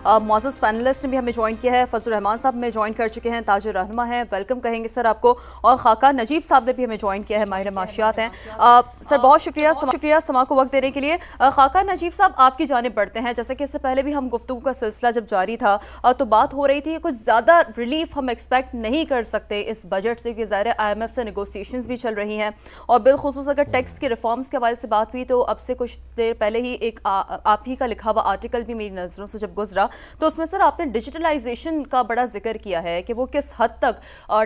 मौजूद पैनलिस्ट ने भी हमें ज्वाइन किया है। फजल रहमान साहब हमें ज्वाइन कर चुके हैं, ताजुर रहनुमा हैं, वेलकम कहेंगे सर आपको। और खाका नजीब साहब ने भी हमें ज्वाइन किया है, माहिर माशियात हैं। सर बहुत शुक्रिया समा को वक्त देने के लिए। खाका नजीब साहब आपकी जानिब बढ़ते हैं। जैसे कि इससे पहले भी हम गुफ्तगू का सिलसिला जब जारी था तो बात हो रही थी कुछ ज़्यादा रिलीफ हम एक्सपेक्ट नहीं कर सकते इस बजट से, क्योंकि ज़ाहिर IMF से नेगोशिएशंस भी चल रही हैं। और बिलखुसूस अगर टैक्स के रिफॉर्म्स के हवाले से बात हुई तो अब से कुछ देर पहले ही एक आप ही का लिखा हुआ आर्टिकल भी मेरी नज़रों से जब गुजरा तो उसमें सर आपने डिजिटलाइजेशन का बड़ा जिक्र किया है कि वो किस हद तक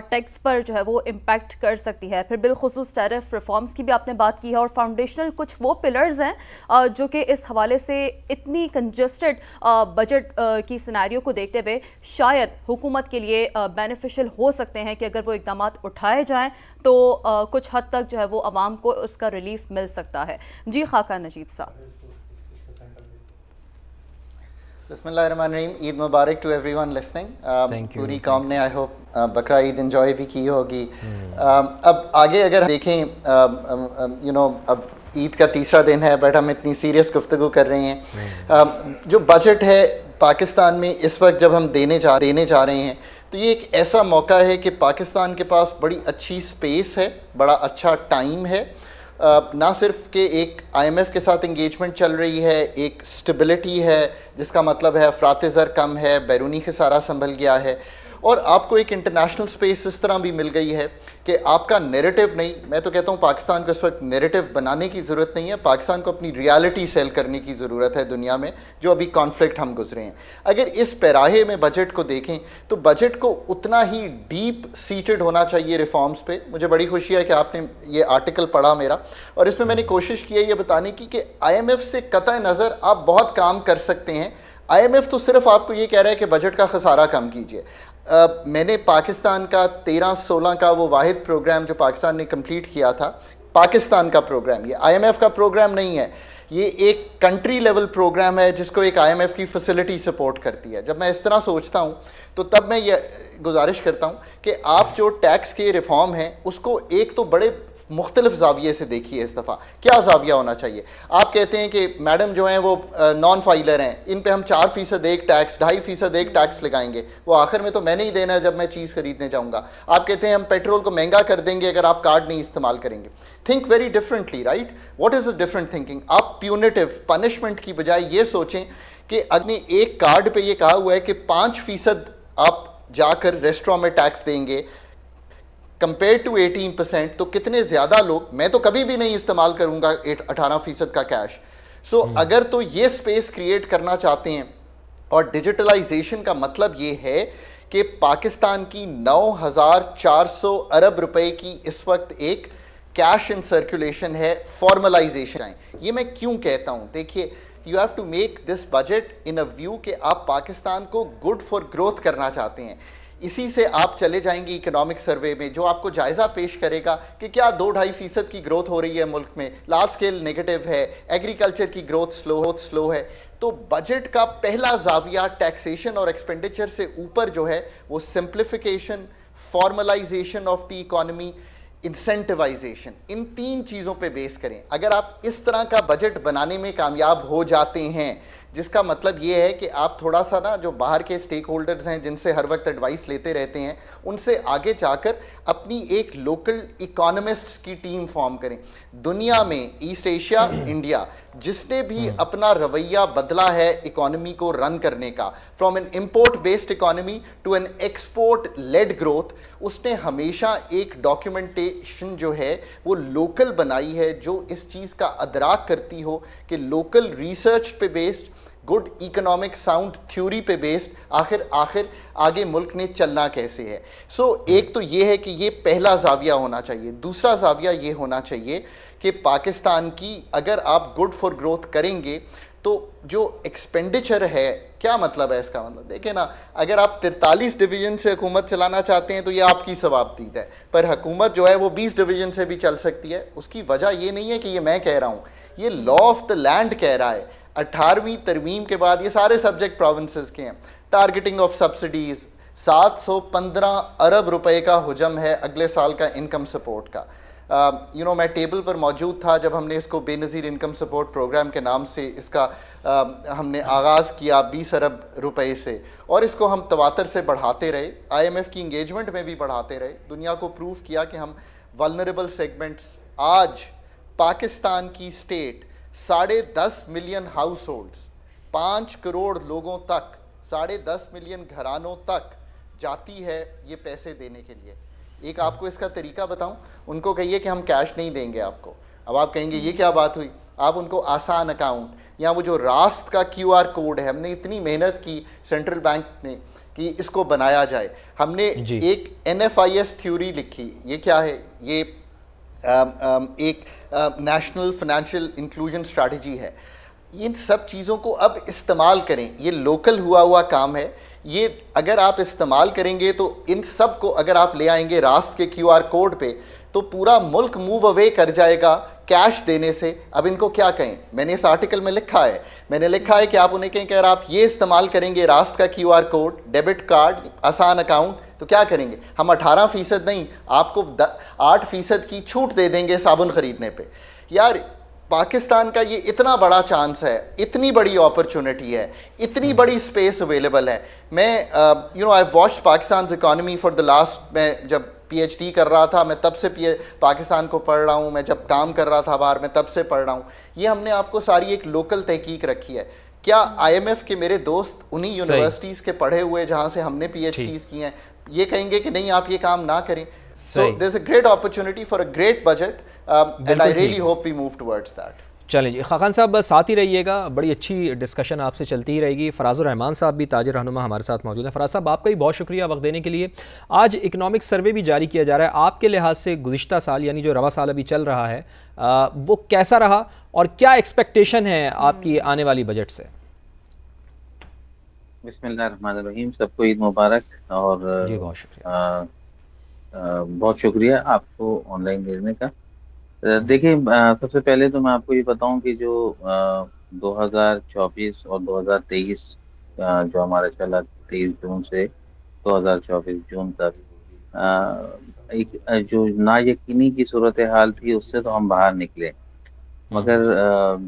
टैक्स पर जो है वो इम्पैक्ट कर सकती है। फिर बिलखुसूस टैरिफ रिफॉर्म्स की भी आपने बात की है और फाउंडेशनल कुछ वो पिलर्स हैं जो कि इस हवाले से इतनी कंजस्टेड बजट की सिनेरियो को देखते हुए शायद हुकूमत के लिए बेनिफिशियल हो सकते हैं कि अगर वो इकदाम उठाए जाएँ तो कुछ हद तक जो है वो आवाम को उसका रिलीफ मिल सकता है। जी खाका नजीब साहब। बिस्मिल्लाहिर्रहमानिर्रहीम। ईद मुबारक टू एवरीवन लिसनिंग। पूरी कौम ने आई होप बकरा ईद एंजॉय भी की होगी। अब आगे अगर देखें अब ईद का तीसरा दिन है बट हम इतनी सीरियस गुफ्तगू कर रहे हैं। जो बजट है पाकिस्तान में इस वक्त जब हम देने जा रहे हैं तो ये एक ऐसा मौका है कि पाकिस्तान के पास बड़ी अच्छी स्पेस है, बड़ा अच्छा टाइम है। ना सिर्फ कि एक IMF के साथ इंगेजमेंट चल रही है, एक स्टेबिलिटी है जिसका मतलब है अफरात ज़र कम है, बैरूनी खसारा संभल गया है और आपको एक इंटरनेशनल स्पेस इस तरह भी मिल गई है कि आपका नैरेटिव नहीं, मैं तो कहता हूँ पाकिस्तान को इस वक्त नैरेटिव बनाने की ज़रूरत नहीं है, पाकिस्तान को अपनी रियलिटी सेल करने की ज़रूरत है दुनिया में जो अभी कॉन्फ्लिक्ट हम गुजरे हैं। अगर इस पैराहे में बजट को देखें तो बजट को उतना ही डीप सीटेड होना चाहिए रिफॉर्म्स पे। मुझे बड़ी खुशी है कि आपने ये आर्टिकल पढ़ा मेरा और इसमें मैंने कोशिश की है ये बताने की कि IMF से कतई नज़र आप बहुत काम कर सकते हैं। IMF तो सिर्फ आपको ये कह रहा है कि बजट का खसारा कम कीजिए। मैंने पाकिस्तान का 13-16 का वो वाहिद प्रोग्राम जो पाकिस्तान ने कंप्लीट किया था, पाकिस्तान का प्रोग्राम, ये IMF का प्रोग्राम नहीं है, ये एक कंट्री लेवल प्रोग्राम है जिसको एक IMF की फैसिलिटी सपोर्ट करती है। जब मैं इस तरह सोचता हूँ तो तब मैं ये गुजारिश करता हूँ कि आप जो टैक्स के रिफॉर्म हैं उसको एक तो बड़े मुख्तलिफ जाविये से देखिए। इस दफ़ा क्या जाविया होना चाहिए? आप कहते हैं कि मैडम जो हैं वो नॉन फाइलर हैं, इन पे हम 4% एक टैक्स, 2.5% एक टैक्स लगाएंगे, वो आखिर में तो मैंने ही देना है जब मैं चीज़ खरीदने जाऊँगा। आप कहते हैं हम पेट्रोल को महंगा कर देंगे अगर आप कार्ड नहीं इस्तेमाल करेंगे। Think very differently, right? What is a different thinking? आप प्यूनिटिव पनिशमेंट की बजाय ये सोचें कि अगले एक कार्ड पर यह कहा हुआ है कि 5% आप जाकर रेस्टोरेंट में टैक्स देंगे कंपेयर टू 18%, तो कितने ज़्यादा लोग, मैं तो कभी भी नहीं इस्तेमाल करूंगा 18% का कैश। सो अगर तो ये स्पेस क्रिएट करना चाहते हैं और डिजिटलाइजेशन का मतलब ये है कि पाकिस्तान की 9,400 अरब रुपए की इस वक्त एक कैश इन सर्कुलेशन है, फॉर्मलाइजेशन है। ये मैं क्यों कहता हूँ? देखिए, you have to make this budget in a view कि आप पाकिस्तान को गुड फॉर ग्रोथ करना चाहते हैं। इसी से आप चले जाएंगे इकोनॉमिक सर्वे में जो आपको जायज़ा पेश करेगा कि क्या 2-2.5% की ग्रोथ हो रही है मुल्क में, लार्ज स्केल नेगेटिव है, एग्रीकल्चर की ग्रोथ स्लो है। तो बजट का पहला जाविया टैक्सेशन और एक्सपेंडिचर से ऊपर जो है वो simplification, formalization of the economy, incentivization, इन 3 चीज़ों पे बेस करें। अगर आप इस तरह का बजट बनाने में कामयाब हो जाते हैं, जिसका मतलब ये है कि आप थोड़ा सा ना जो बाहर के स्टेक होल्डर्स हैं जिनसे हर वक्त एडवाइस लेते रहते हैं उनसे आगे जाकर अपनी एक लोकल इकोनॉमिस्ट्स की टीम फॉर्म करें। दुनिया में ईस्ट एशिया, इंडिया, जिसने भी अपना रवैया बदला है इकोनॉमी को रन करने का, from an import based economy to an export led growth, उसने हमेशा एक डॉक्यूमेंटेशन जो है वो लोकल बनाई है जो इस चीज़ का अदराक करती हो कि लोकल रिसर्च पे based, good economic sound theory पे बेस्ड आखिर आगे मुल्क ने चलना कैसे है। सो एक तो ये है कि ये पहला जाविया होना चाहिए। दूसरा जाविया ये होना चाहिए कि पाकिस्तान की अगर आप गुड फॉर ग्रोथ करेंगे तो जो एक्सपेंडिचर है, क्या मतलब है इसका? मतलब देखिए ना, अगर आप 43 डिवीजन से हुकूमत चलाना चाहते हैं तो ये आपकी सवाबदीद है, पर हुकूमत जो है वो 20 डिवीजन से भी चल सकती है। उसकी वजह ये नहीं है कि ये मैं कह रहा हूँ, ये लॉ ऑफ द लैंड कह रहा है। 18वीं तरमीम के बाद ये सारे सब्जेक्ट प्रोविंसेस के हैं। टारगेटिंग ऑफ सब्सिडीज़, 715 अरब रुपए का हुजम है अगले साल का इनकम सपोर्ट का। मैं टेबल पर मौजूद था जब हमने इसको बेनज़ीर इनकम सपोर्ट प्रोग्राम के नाम से इसका हमने आगाज़ किया 20 अरब रुपए से, और इसको हम तवातर से बढ़ाते रहे, IMF की इंगेजमेंट में भी बढ़ाते रहे, दुनिया को प्रूव किया कि हम वल्नरेबल सेगमेंट्स, आज पाकिस्तान की state 10.5 million house holds, 5 crore लोगों तक, 10.5 मिलियन घरानों तक जाती है ये पैसे देने के लिए। एक आपको इसका तरीका बताऊं, उनको कहिए कि हम कैश नहीं देंगे आपको। अब आप कहेंगे ये क्या बात हुई, आप उनको आसान अकाउंट या वो जो रास्त का QR कोड है, हमने इतनी मेहनत की सेंट्रल बैंक ने कि इसको बनाया जाए। हमने एक NFIS थ्योरी लिखी, ये क्या है, ये एक नेशनल फाइनेंशियल इंक्लूजन स्ट्रैटेजी है। इन सब चीज़ों को अब इस्तेमाल करें, ये लोकल हुआ काम है, ये अगर आप इस्तेमाल करेंगे तो इन सब को अगर आप ले आएंगे रास्त के QR कोड पे, तो पूरा मुल्क मूव अवे कर जाएगा कैश देने से। अब इनको क्या कहें, मैंने इस आर्टिकल में लिखा है, मैंने लिखा है कि आप उन्हें कहें कि अगर आप ये इस्तेमाल करेंगे रास्त का QR कोड, डेबिट कार्ड, आसान अकाउंट, तो क्या करेंगे, हम 18% नहीं आपको 8% की छूट दे देंगे साबुन खरीदने पे। यार पाकिस्तान का ये इतना बड़ा चांस है, इतनी बड़ी अपॉर्चुनिटी है, इतनी बड़ी स्पेस अवेलेबल है। मैं I watched Pakistan economy for the last, मैं जब PhD कर रहा था मैं तब से पाकिस्तान को पढ़ रहा हूँ, मैं जब काम कर रहा था बाहर मैं तब से पढ़ रहा हूँ। ये हमने आपको सारी एक लोकल तहकीक रखी है। क्या IMF के मेरे दोस्त उन्हीं यूनिवर्सिटीज़ के पढ़े हुए जहाँ से हमने PhDs की हैं, ये कहेंगे कि नहीं आप ये काम ना करें? So there's a great opportunity for a great budget, and I really hope we move towards that. चलें जी, खाकान साहब साथ ही रहिएगा, बड़ी अच्छी डिस्कशन आपसे चलती ही रहेगी। फराजुर रहमान साहब भी ताजिर रहनुमा हमारे साथ मौजूद हैं। फराज साहब आपका भी बहुत शुक्रिया वक्त देने के लिए। आज इकनॉमिक सर्वे भी जारी किया जा रहा है, आपके लिहाज से गुज़िश्ता साल यानी जो रवा साल अभी चल रहा है वो कैसा रहा और क्या एक्सपेक्टेशन है आपकी आने वाली बजट से? बिस्मिल्लाहिर्रहमानिर्रहीम, सबको ईद मुबारक। और जी बहुत शुक्रिया, बहुत शुक्रिया आपको ऑनलाइन भेजने का। देखिए, सबसे पहले तो मैं आपको ये बताऊं कि जो 2024 और 2023 जो हमारा चला 23 जून से 2024 जून तक, एक जो नायकीनी की सूरत हाल थी उससे तो हम बाहर निकले, मगर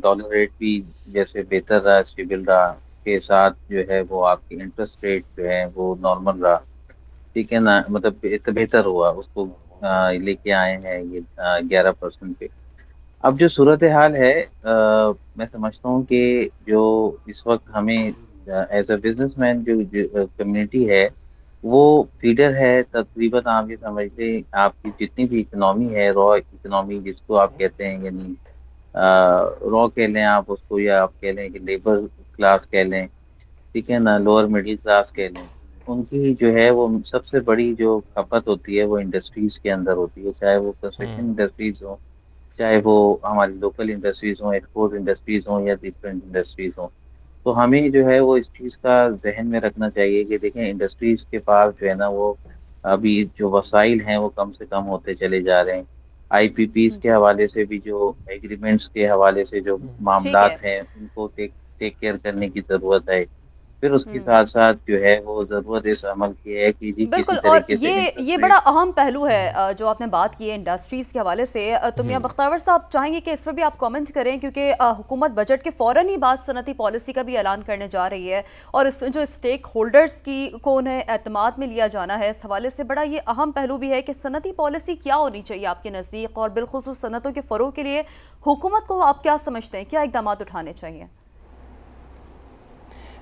डॉलर रेट भी जैसे बेहतर रहा, स्टेबल रहा, के साथ जो है वो आपकी इंटरेस्ट रेट जो है वो नॉर्मल रहा, ठीक है ना, मतलब बेहतर हुआ, उसको लेके आए हैं ये 11% पे। अब जो सूरत हाल है, मैं समझता हूँ कि जो इस वक्त हमें एज अ बिजनेसमैन जो कम्युनिटी है वो फीडर है तकरीबन। आप ये समझ लें, आपकी जितनी भी इकनॉमी है, रॉ इकनॉमी जिसको आप कहते हैं, यानी रॉ कह लें आप उसको, या आप कह लें कि लेबर क्लास कह लें, ठीक है ना, लोअर मिडिल क्लास कह लें, उनकी जो है वो सबसे बड़ी जो खपत होती है वो इंडस्ट्रीज़ के अंदर होती है, चाहे वो कंस्ट्रक्शन इंडस्ट्रीज़ हो, चाहे वो हमारी लोकल इंडस्ट्रीज़ हों, एक्सपोर्ट इंडस्ट्रीज़ हों या डिफरेंट इंडस्ट्रीज़ हों। तो हमें जो है वो इस चीज़ का जहन में रखना चाहिए कि देखें, इंडस्ट्रीज़ के पास जो है ना वो अभी जो वसाइल हैं वो कम से कम होते चले जा रहे हैं। IPPs के हवाले से भी, जो एग्रीमेंट्स के हवाले से जो मामलात हैं उनको टेक केयर करने की ज़रूरत है। फिर उसके साथ साथ जो है वो ज़रूरत इस अमल की है कि जी बिल्कुल, और ये बड़ा अहम पहलू है जो आपने बात की है इंडस्ट्रीज़ के हवाले से। तो मियां बख्तावर साहब चाहेंगे कि इस पर भी आप कमेंट करें, क्योंकि हुकूमत बजट के फ़ौरन ही बाद सनती पॉलिसी का भी ऐलान करने जा रही है, और इसमें जो स्टेक होल्डर्स की को उन्हें एतमाद में लिया जाना है, इस हवाले से बड़ा ये अहम पहलू भी है कि सनती पॉलिसी क्या होनी चाहिए आपके नज़दीक, और बिलखुसूस सनतों के फ़रोग़ के लिए हुकूमत को आप क्या समझते हैं, क्या इक़दाम उठाने चाहिए?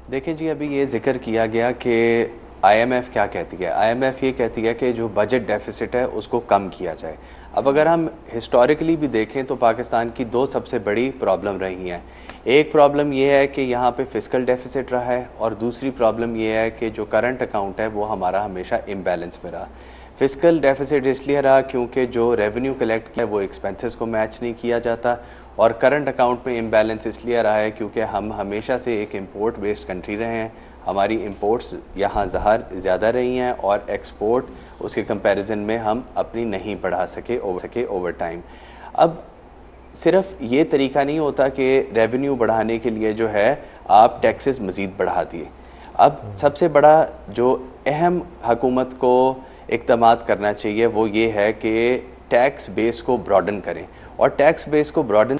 देखिए जी, अभी ये जिक्र किया गया कि IMF क्या कहती है। IMF ये कहती है कि जो बजट डेफिसिट है उसको कम किया जाए। अब अगर हम हिस्टोरिकली भी देखें तो पाकिस्तान की दो सबसे बड़ी प्रॉब्लम रही हैं। एक प्रॉब्लम ये है कि यहाँ पे फिस्कल डेफिसिट रहा है, और दूसरी प्रॉब्लम ये है कि जो करंट अकाउंट है वो हमारा हमेशा इम्बैलेंस में रहा। फिस्कल डेफिसिट इसलिए रहा क्योंकि जो रेवेन्यू कलेक्ट किया वो एक्सपेंसेस को मैच नहीं किया जाता, और करंट अकाउंट में इम्बैलेंस इसलिए रहा है क्योंकि हम हमेशा से एक इंपोर्ट बेस्ड कंट्री रहे हैं। हमारी इंपोर्ट्स यहाँ ज़्यादा रही हैं और एक्सपोर्ट उसके कंपैरिजन में हम अपनी नहीं बढ़ा सके ओवर टाइम। अब सिर्फ ये तरीका नहीं होता कि रेवेन्यू बढ़ाने के लिए जो है आप टैक्सेस मज़ीद बढ़ा दिए। अब सबसे बड़ा जो अहम हुकूमत को इक़दामात करना चाहिए वो ये है कि टैक्स बेस को ब्रॉडन करें। और टैक्स बेस को ब्रॉडन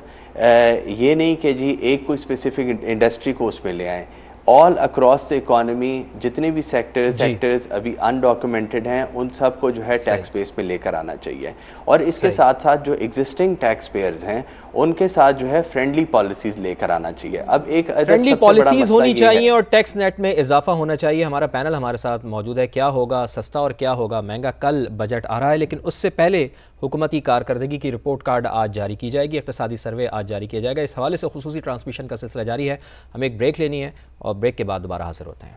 ये नहीं कि जी एक कोई स्पेसिफिक इंडस्ट्री को उसमें ले आएँ, ऑल अक्रॉस द इकॉनमी जितने भी सेक्टर्स अभी अनडॉक्यूमेंटेड हैं उन सब को जो है टैक्स बेस में लेकर आना चाहिए। और इसके साथ साथ जो एग्जिस्टिंग टैक्स पेयर्स हैं उनके साथ जो है फ्रेंडली पॉलिसीज लेकर आना चाहिए। अब एक फ्रेंडली पॉलिसीज होनी चाहिए और टैक्स नेट में इजाफा होना चाहिए। हमारा पैनल हमारे साथ मौजूद है। क्या होगा सस्ता और क्या होगा महंगा, कल बजट आ रहा है, लेकिन उससे पहले हुकूमती कारकर्दगी की रिपोर्ट कार्ड आज जारी की जाएगी, इक़्तिसादी सर्वे आज जारी किया जाएगा। इस हवाले से खुसूसी ट्रांसमिशन का सिलसिला जारी है। हमें एक ब्रेक लेनी है और ब्रेक के बाद दोबारा हाजिर होते हैं।